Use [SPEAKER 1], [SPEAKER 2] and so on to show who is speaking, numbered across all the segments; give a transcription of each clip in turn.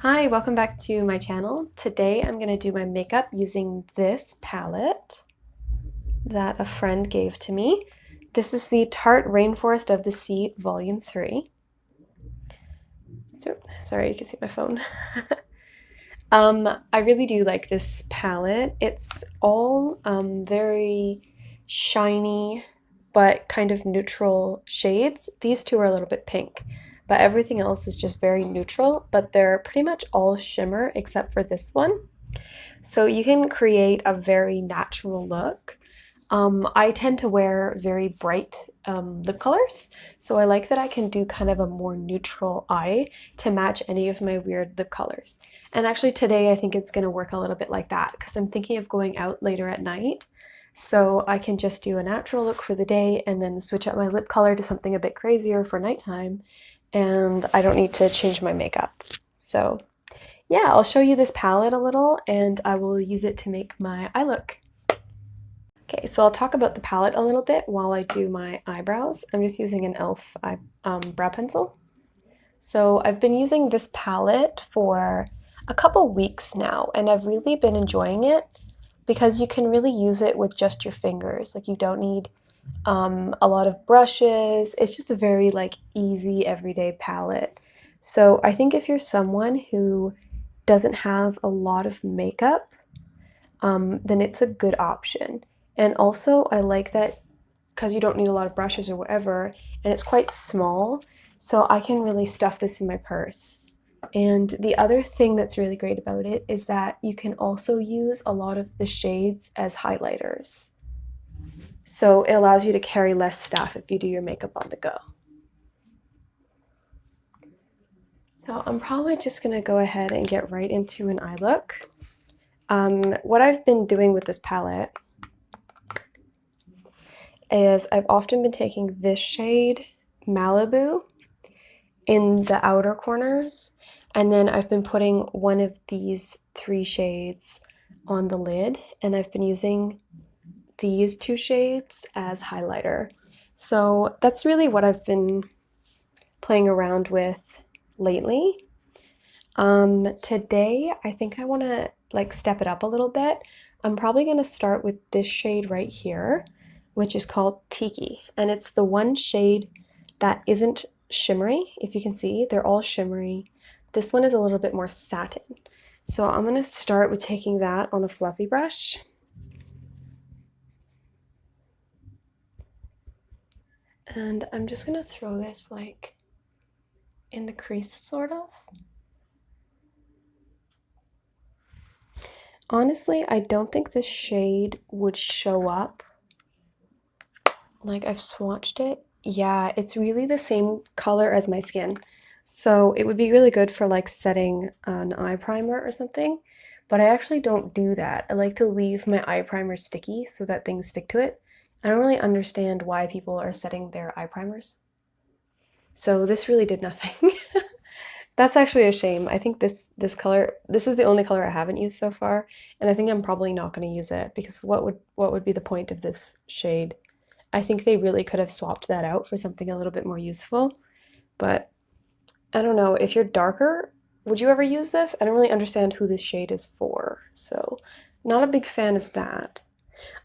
[SPEAKER 1] Hi, welcome back to my channel. Today I'm going to do my makeup using this palette that a friend gave to me. This is the Tarte Rainforest of the Sea Volume 3. So, sorry, you can see my phone. I really do like this palette. It's all very shiny but kind of neutral shades. These two are a little bit pink, but everything else is just very neutral, but they're pretty much all shimmer except for this one. So you can create a very natural look. I tend to wear very bright lip colors, so I like that I can do kind of a more neutral eye to match any of my weird lip colors. And actually today I think it's going to work a little bit like that because I'm thinking of going out later at night. So I can just do a natural look for the day and then switch up my lip color to something a bit crazier for nighttime, and I don't need to change my makeup. So yeah, I'll show you this palette a little and I will use it to make my eye look. Okay, so I'll talk about the palette a little bit while I do my eyebrows. I'm just using an e.l.f. Brow pencil. So I've been using this palette for a couple weeks now and I've really been enjoying it because you can really use it with just your fingers. Like you don't need a lot of brushes. It's just a very easy everyday palette. So I think if you're someone who doesn't have a lot of makeup, then it's a good option. And also I like that because you don't need a lot of brushes or whatever, and it's quite small, so I can really stuff this in my purse. And the other thing that's really great about it is that you can also use a lot of the shades as highlighters. So it allows you to carry less stuff if you do your makeup on the go. So I'm probably just going to go ahead and get right into an eye look. What I've been doing with this palette is I've often been taking this shade, Malibu, in the outer corners, and then I've been putting one of these three shades on the lid, and I've been using these two shades as highlighter. So that's really what I've been playing around with lately. Today I think I want to step it up a little bit. I'm probably going to start with this shade right here, which is called Tiki, and it's the one shade that isn't shimmery. If you can see, they're all shimmery. This one is a little bit more satin. So I'm going to start with taking that on a fluffy brush. And I'm just going to throw this in the crease sort of. Honestly, I don't think this shade would show up. I've swatched it. Yeah, it's really the same color as my skin. So it would be really good for setting an eye primer or something. But I actually don't do that. I like to leave my eye primer sticky so that things stick to it. I don't really understand why people are setting their eye primers. So this really did nothing. That's actually a shame. I think this color, this is the only color I haven't used so far, and I think I'm probably not going to use it because what would be the point of this shade? I think they really could have swapped that out for something a little bit more useful, but I don't know. If you're darker, would you ever use this? I don't really understand who this shade is for, so not a big fan of that.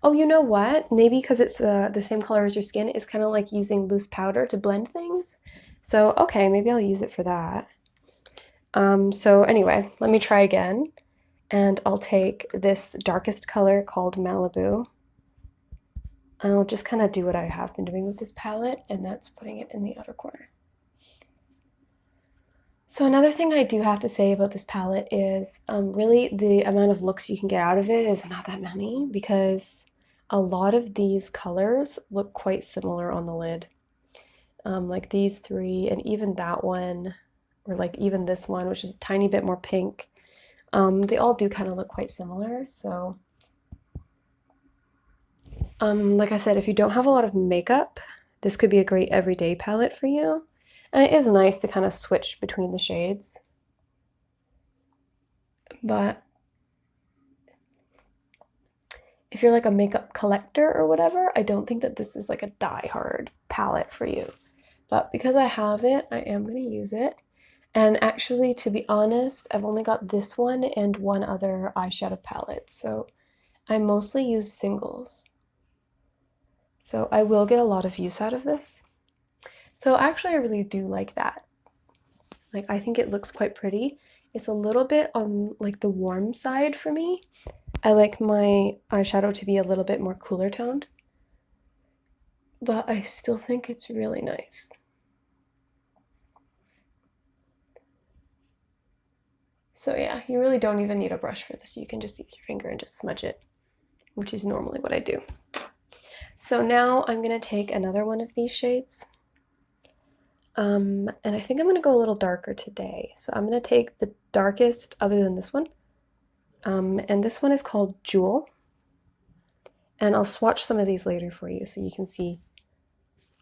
[SPEAKER 1] Oh, you know what? Maybe because it's the same color as your skin, it's kind of like using loose powder to blend things. So, okay, maybe I'll use it for that. So anyway, let me try again, and I'll take this darkest color called Malibu, and I'll just kind of do what I have been doing with this palette, and that's putting it in the outer corner. So another thing I do have to say about this palette is really the amount of looks you can get out of it is not that many because a lot of these colors look quite similar on the lid. Like these three and even that one, or even this one, which is a tiny bit more pink. They all do kind of look quite similar, so like I said, if you don't have a lot of makeup, this could be a great everyday palette for you. And it is nice to kind of switch between the shades. But if you're a makeup collector or whatever, I don't think that this is a die-hard palette for you. But because I have it, I am going to use it. And actually, to be honest, I've only got this one and one other eyeshadow palette, so I mostly use singles. So I will get a lot of use out of this. So actually, I really do like that. Like, I think it looks quite pretty. It's a little bit on like the warm side for me. I like my eyeshadow to be a little bit more cooler toned, but I still think it's really nice. So yeah, you really don't even need a brush for this. You can just use your finger and just smudge it, which is normally what I do. So now I'm going to take another one of these shades. And I think I'm going to go a little darker today. So I'm going to take the darkest other than this one. And this one is called Jewel. And I'll swatch some of these later for you so you can see.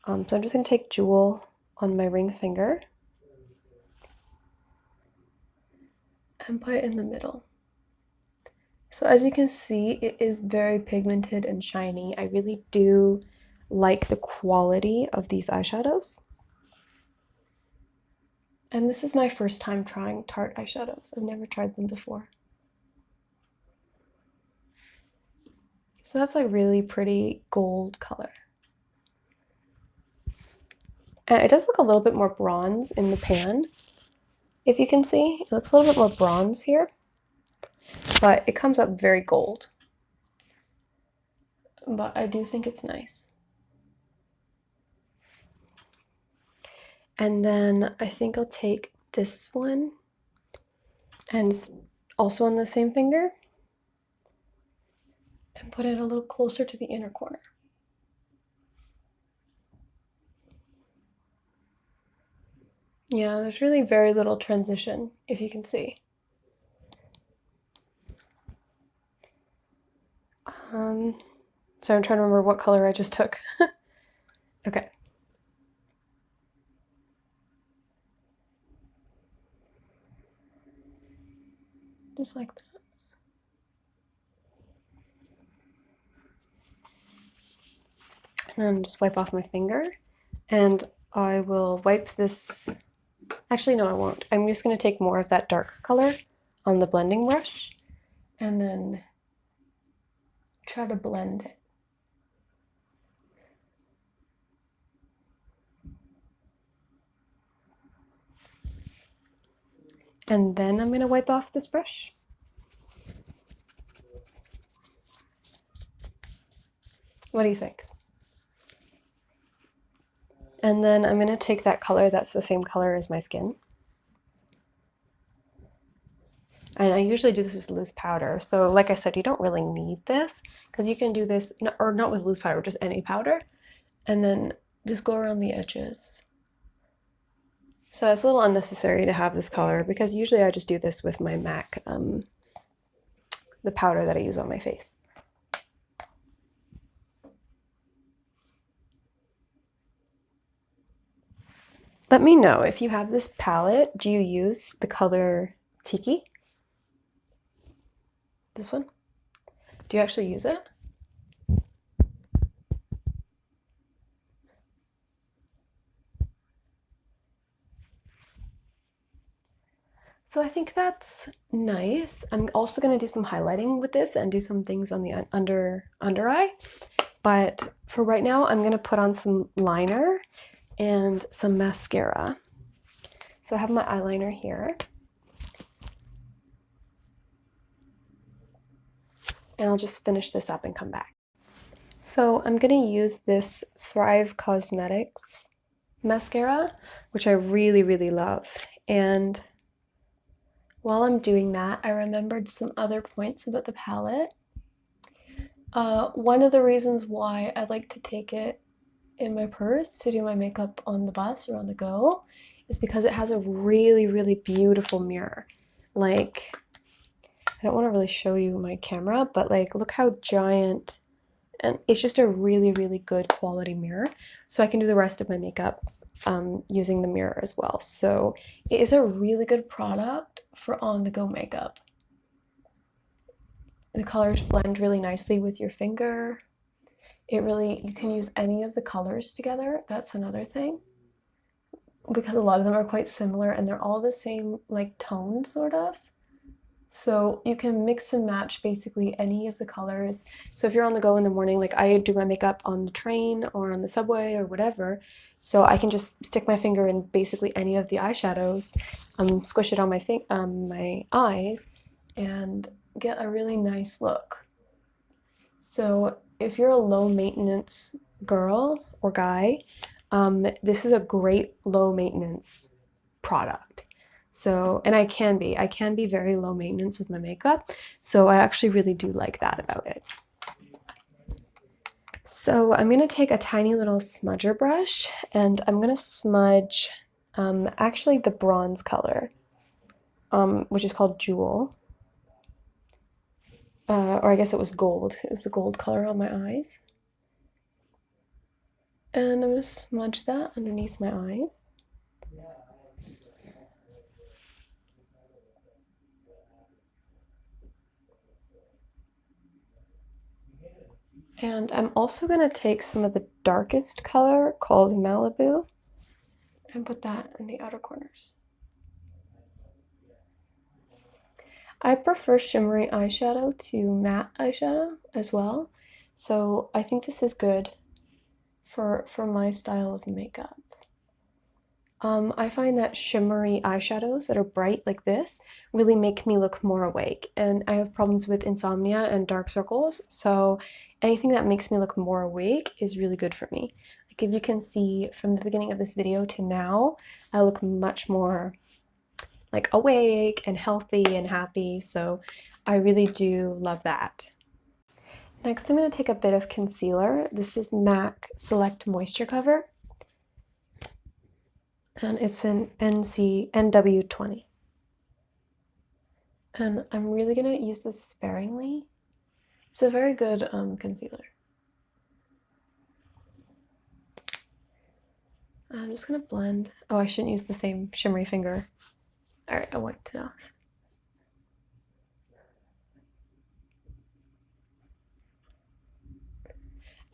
[SPEAKER 1] So I'm just going to take Jewel on my ring finger and put it in the middle. So as you can see, it is very pigmented and shiny. I really do like the quality of these eyeshadows. And this is my first time trying Tarte eyeshadows. I've never tried them before. So that's like really pretty gold color. And it does look a little bit more bronze in the pan. If you can see, it looks a little bit more bronze here, but it comes up very gold. But I do think it's nice. And then I think I'll take this one and also on the same finger and put it a little closer to the inner corner. Yeah, there's really very little transition, if you can see. So I'm trying to remember what color I just took. Okay. Just like that. And then just wipe off my finger. And I will wipe this. Actually, no, I won't. I'm just going to take more of that dark color on the blending brush and then try to blend it. And then I'm going to wipe off this brush. What do you think? And then I'm going to take that color that's the same color as my skin. And I usually do this with loose powder. So like I said, you don't really need this because you can do this, or not with loose powder, just any powder. And then just go around the edges. So it's a little unnecessary to have this color because usually I just do this with my MAC, the powder that I use on my face. Let me know if you have this palette, do you use the color Tiki? This one? Do you actually use it? So I think that's nice. I'm also going to do some highlighting with this and do some things on the under eye. But for right now, I'm going to put on some liner and some mascara. So I have my eyeliner here. And I'll just finish this up and come back. So I'm going to use this Thrive Cosmetics mascara, which I really, really love. And while I'm doing that, I remembered some other points about the palette. One of the reasons why I like to take it in my purse to do my makeup on the bus or on the go is because it has a really, really beautiful mirror. Like, I don't want to really show you my camera, but like, look how giant, and it's just a really, really good quality mirror. So I can do the rest of my makeup using the mirror as well. So it is a really good product for on-the-go makeup. The colors blend really nicely with your finger. You can use any of the colors together. That's another thing. because a lot of them are quite similar and they're all the same like tone sort of. So you can mix and match basically any of the colors. So if you're on the go in the morning, like I do my makeup on the train or on the subway or whatever, so I can just stick my finger in basically any of the eyeshadows, squish it on my eyes, and get a really nice look. So if you're a low maintenance girl or guy, this is a great low maintenance product. So, and I can be very low maintenance with my makeup. So I actually really do like that about it. So I'm going to take a tiny little smudger brush and I'm going to smudge actually the bronze color, which is called Jewel. Or I guess it was gold. It was the gold color on my eyes. And I'm going to smudge that underneath my eyes. And I'm also going to take some of the darkest color called Malibu and put that in the outer corners. I prefer shimmery eyeshadow to matte eyeshadow as well, so I think this is good for my style of makeup. I find that shimmery eyeshadows that are bright like this really make me look more awake, and I have problems with insomnia and dark circles, so anything that makes me look more awake is really good for me. Like if you can see from the beginning of this video to now, I look much more like awake and healthy and happy, so I really do love that. Next, I'm going to take a bit of concealer. This is MAC Select Moisture Cover, and it's an NW20. And I'm really going to use this sparingly. It's a very good concealer. I'm just going to blend. Oh, I shouldn't use the same shimmery finger. Alright, I wiped it off.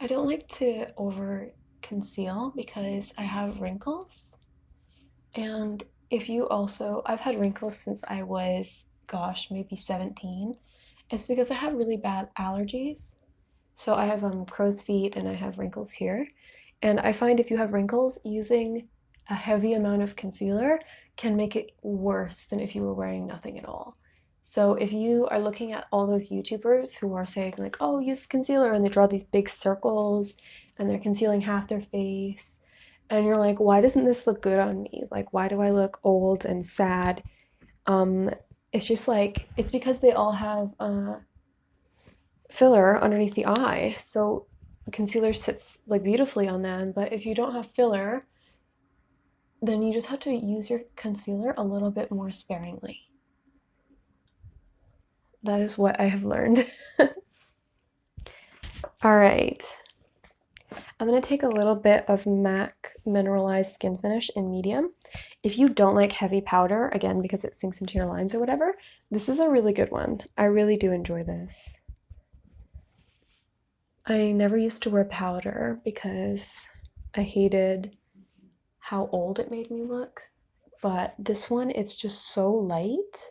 [SPEAKER 1] I don't like to over conceal because I have wrinkles. And if you also, I've had wrinkles since I was, gosh, maybe 17. It's because I have really bad allergies. So I have crow's feet and I have wrinkles here. And I find if you have wrinkles, using a heavy amount of concealer can make it worse than if you were wearing nothing at all. So if you are looking at all those YouTubers who are saying like, oh, use concealer, and they draw these big circles and they're concealing half their face, and you're like, why doesn't this look good on me? Like, why do I look old and sad? It's just like, it's because they all have filler underneath the eye, so concealer sits like beautifully on them. But if you don't have filler, then you just have to use your concealer a little bit more sparingly. That is what I have learned. All right, I'm going to take a little bit of MAC Mineralized Skin Finish in medium. If you don't like heavy powder, again, because it sinks into your lines or whatever, this is a really good one. I really do enjoy this. I never used to wear powder because I hated how old it made me look, but this one, it's just so light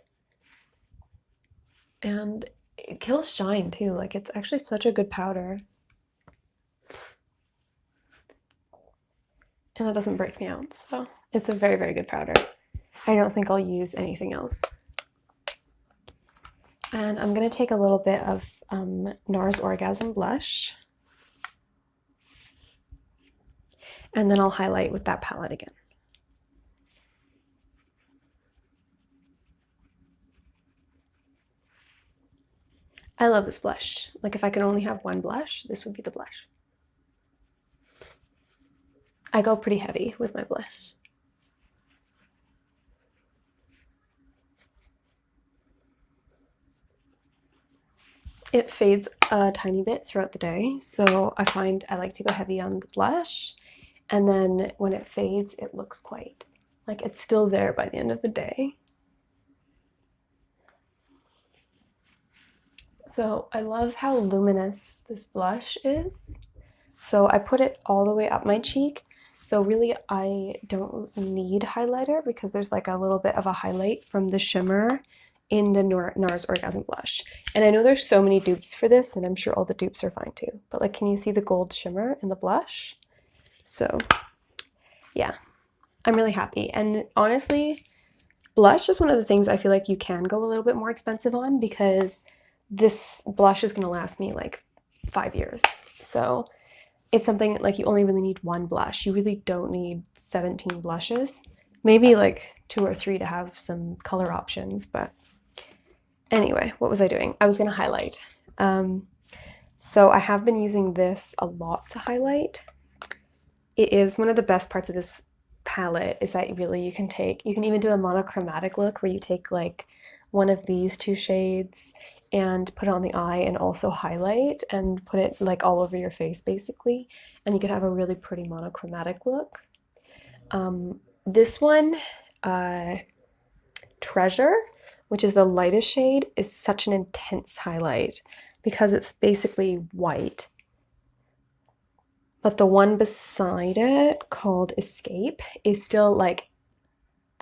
[SPEAKER 1] and it kills shine too. Like, it's actually such a good powder. And it doesn't break me out, so it's a very, very good powder. I don't think I'll use anything else. And I'm going to take a little bit of NARS Orgasm blush. And then I'll highlight with that palette again. I love this blush. Like, if I could only have one blush, this would be the blush. I go pretty heavy with my blush. It fades a tiny bit throughout the day, so I find I like to go heavy on the blush, and then when it fades, it looks quite like it's still there by the end of the day. So I love how luminous this blush is. So I put it all the way up my cheek So really, I don't need highlighter because there's like a little bit of a highlight from the shimmer in the NARS Orgasm Blush. And I know there's so many dupes for this, and I'm sure all the dupes are fine too. But like, can you see the gold shimmer in the blush? So yeah, I'm really happy. And honestly, blush is one of the things I feel like you can go a little bit more expensive on because this blush is going to last me like 5 years. So it's something like you only really need one blush. You really don't need 17 blushes. Maybe like 2 or 3 to have some color options. But anyway, what was I doing? I was going to highlight. So I have been using this a lot to highlight. It is one of the best parts of this palette is that really you can even do a monochromatic look where you take like one of these 2 shades and put it on the eye and also highlight and put it like all over your face basically, and you could have a really pretty monochromatic look. This one, Treasure, which is the lightest shade, is such an intense highlight because it's basically white. But the one beside it, called Escape, is still like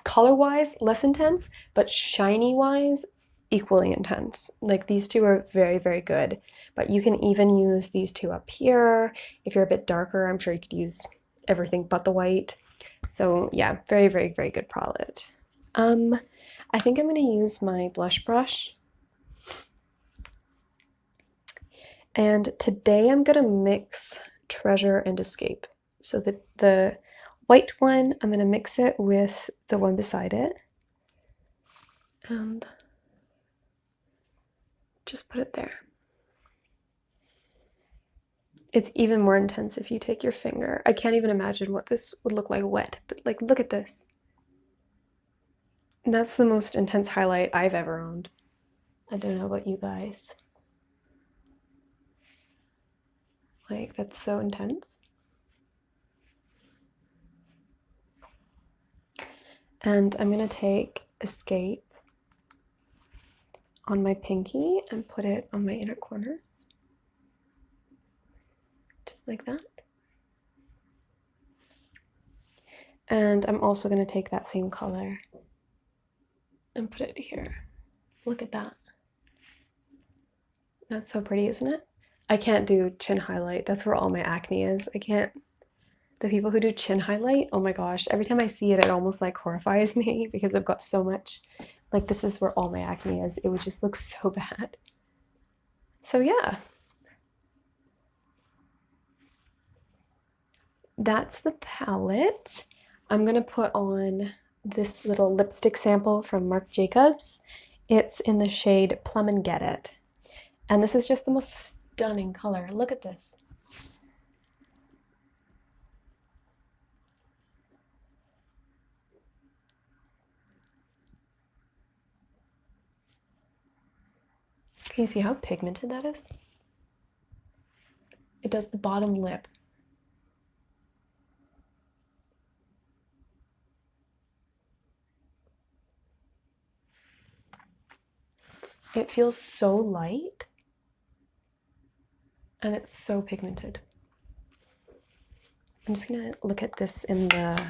[SPEAKER 1] color-wise less intense, but shiny-wise equally intense. Like these 2 are very, very good, but you can even use these 2 up here. If you're a bit darker, I'm sure you could use everything but the white. So yeah, very, very, very good palette. I think I'm going to use my blush brush. And today I'm going to mix Treasure and Escape. So the white one, I'm going to mix it with the one beside it. And just put it there. It's even more intense if you take your finger. I can't even imagine what this would look like wet, but like, look at this. That's the most intense highlight I've ever owned. I don't know about you guys. Like, that's so intense. And I'm gonna take Escape on my pinky and put it on my inner corners. Just like that. And I'm also going to take that same color and put it here. Look at that. That's so pretty, isn't it? I can't do chin highlight. That's where all my acne is. I can't. The people who do chin highlight, oh my gosh, every time I see it, it almost like horrifies me because I've got so much. Like, this is where all my acne is. It would just look so bad. So yeah. That's the palette. I'm going to put on this little lipstick sample from Marc Jacobs. It's in the shade Plum and Get It. And this is just the most stunning color. Look at this. Can you see how pigmented that is? It does the bottom lip. It feels so light, and it's so pigmented. I'm just gonna look at this in the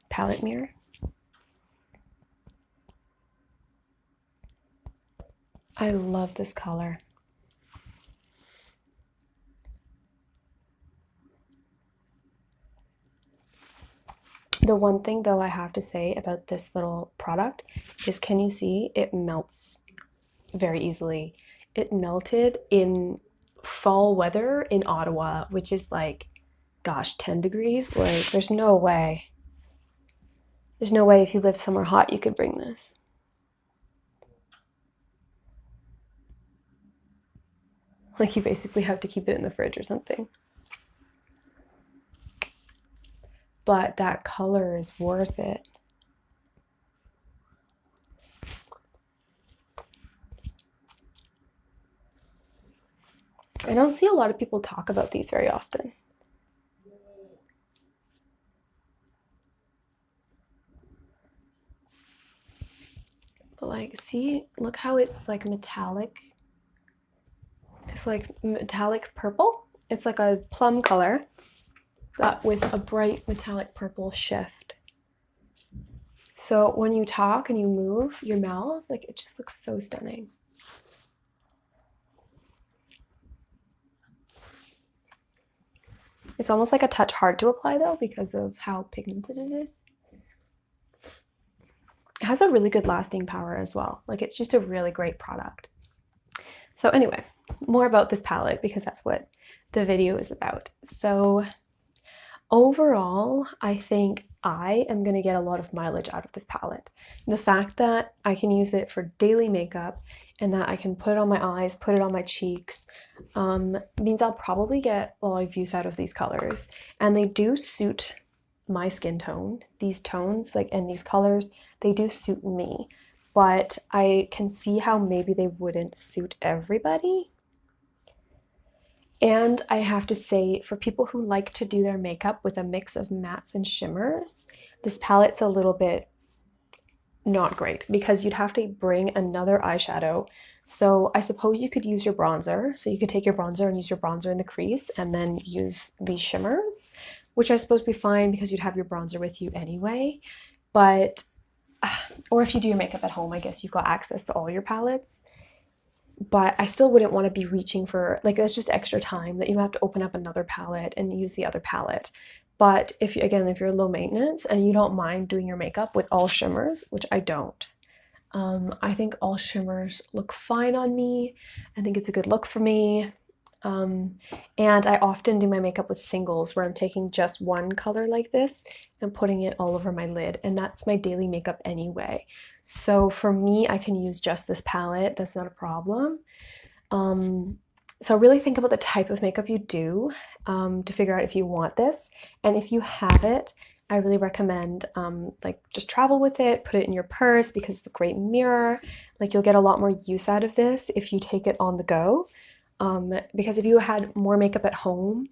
[SPEAKER 1] palette mirror. I love this color. The one thing though I have to say about this little product is, can you see it melts very easily? It melted in fall weather in Ottawa, which is like, gosh, 10 degrees. Like, there's no way. There's no way if you lived somewhere hot you could bring this. Like, you basically have to keep it in the fridge or something. But that color is worth it. I don't see a lot of people talk about these very often. But like, see, look how it's like metallic. It's like metallic purple. It's like a plum color. but with a bright metallic purple shift. So when you talk and you move your mouth, like it just looks so stunning. It's almost like a touch hard to apply though because of how pigmented it is. It has a really good lasting power as well. Like it's just a really great product. So anyway, more about this palette because that's what the video is about. So overall, I think I am going to get a lot of mileage out of this palette. The fact that I can use it for daily makeup and that I can put it on my eyes, put it on my cheeks, means I'll probably get a lot of use out of these colors. And they do suit my skin tone. These tones, like, and these colors, they do suit me. But I can see how maybe they wouldn't suit everybody. And I have to say, for people who like to do their makeup with a mix of mattes and shimmers, this palette's a little bit not great because you'd have to bring another eyeshadow. So I suppose you could use your bronzer. So you could take your bronzer and use your bronzer in the crease and then use these shimmers, which I suppose would be fine because you'd have your bronzer with you anyway. But, or if you do your makeup at home, I guess you've got access to all your palettes. But I still wouldn't want to be reaching for, like, that's just extra time that you have to open up another palette and use the other palette. But if you, again, if you're low maintenance and you don't mind doing your makeup with all shimmers, which I don't, I think all shimmers look fine on me. I think it's a good look for me. And I often do my makeup with singles where I'm taking just one color like this and putting it all over my lid, and that's my daily makeup anyway. So for me, I can use just this palette. That's not a problem. So really think about the type of makeup you do to figure out if you want this. And if you have it, I really recommend like just travel with it, put it in your purse because it's a great mirror. Like you'll get a lot more use out of this if you take it on the go. Because if you had more makeup at home,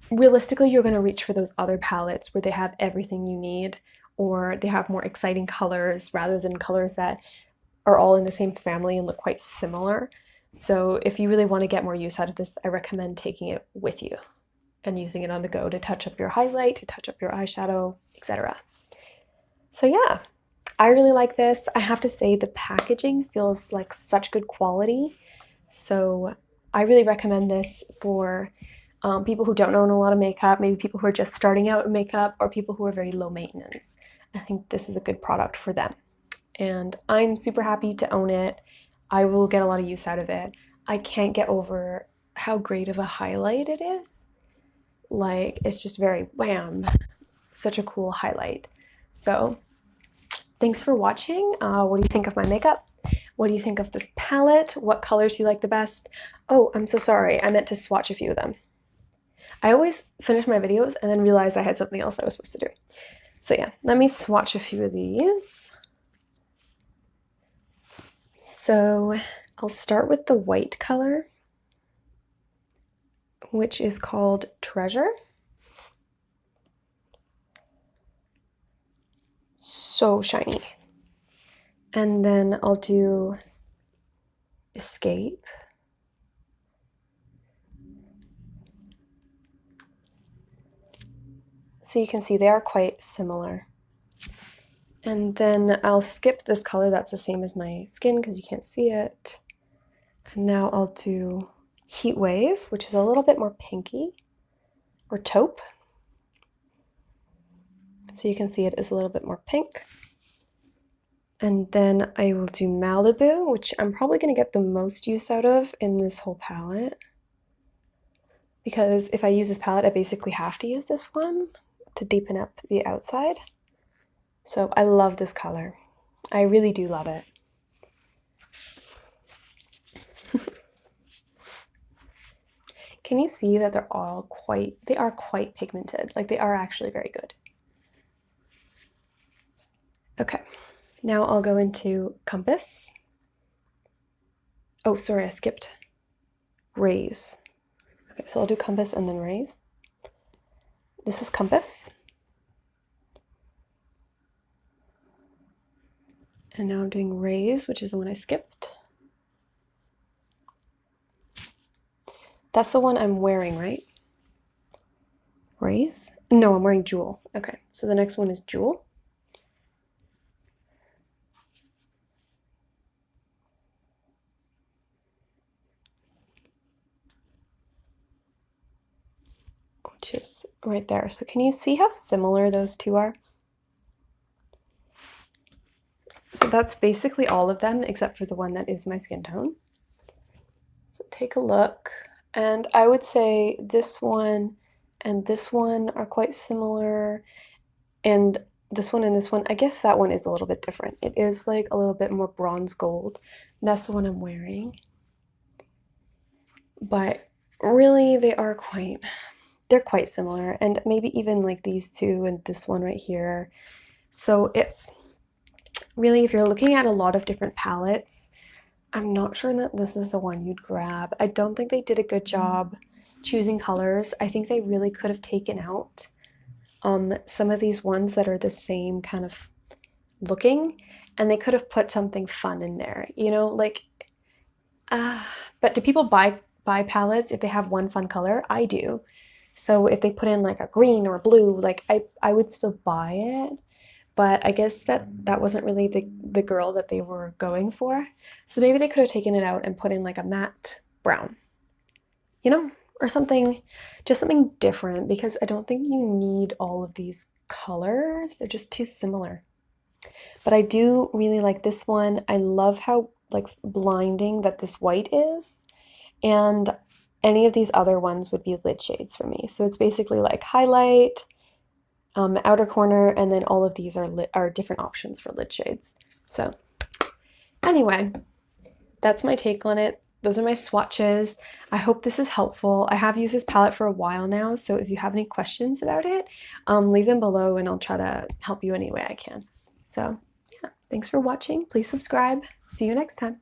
[SPEAKER 1] realistically, you're going to reach for those other palettes where they have everything you need, or they have more exciting colors rather than colors that are all in the same family and look quite similar. So if you really want to get more use out of this, I recommend taking it with you and using it on the go to touch up your highlight, to touch up your eyeshadow, etc. So yeah, I really like this. I have to say the packaging feels like such good quality. So I really recommend this for people who don't own a lot of makeup, maybe people who are just starting out in makeup, or people who are very low maintenance. I think this is a good product for them. And I'm super happy to own it. I will get a lot of use out of it. I can't get over how great of a highlight it is. Like, it's just very wham, such a cool highlight. So thanks for watching. What do you think of my makeup? What do you think of this palette? What colors do you like the best? Oh, I'm so sorry. I meant to swatch a few of them. I always finish my videos and then realize I had something else I was supposed to do. So yeah, let me swatch a few of these. So I'll start with the white color, which is called Treasure. So shiny. And then I'll do Escape. So you can see they are quite similar. And then I'll skip this color that's the same as my skin because you can't see it. And now I'll do Heat Wave, which is a little bit more pinky, or Taupe. So you can see it is a little bit more pink. And then I will do Malibu, which I'm probably going to get the most use out of in this whole palette. Because if I use this palette, I basically have to use this one to deepen up the outside. So I love this color. I really do love it. Can you see that they are quite pigmented? Like they are actually very good. Okay, now I'll go into Compass. Oh, sorry, I skipped Raise. Okay, so I'll do Compass and then Raise. This is Compass. And now I'm doing Raise, which is the one I skipped. That's the one I'm wearing, right? Raise? No, I'm wearing Jewel. Okay, so the next one is Jewel. Which is right there. So can you see how similar those two are? So that's basically all of them except for the one that is my skin tone. So take a look. And I would say this one and this one are quite similar. And this one and this one, I guess that one is a little bit different. It is like a little bit more bronze gold. And that's the one I'm wearing. But really they're quite similar. And maybe even like these two and this one right here. So it's really, if you're looking at a lot of different palettes, I'm not sure that this is the one you'd grab. I don't think they did a good job choosing colors. I think they really could have taken out some of these ones that are the same kind of looking, and they could have put something fun in there, you know, like, but do people buy palettes if they have one fun color? I do. So if they put in like a green or a blue, like I would still buy it. But I guess that wasn't really the girl that they were going for. So maybe they could have taken it out and put in like a matte brown, you know, or something, just something different, because I don't think you need all of these colors. They're just too similar. But I do really like this one. I love how like blinding that this white is. And any of these other ones would be lid shades for me. So it's basically like highlight, outer corner, and then all of these are different options for lid shades. So anyway, that's my take on it. Those are my swatches. I hope this is helpful. I have used this palette for a while now, so if you have any questions about it, leave them below and I'll try to help you any way I can. So yeah, thanks for watching. Please subscribe. See you next time.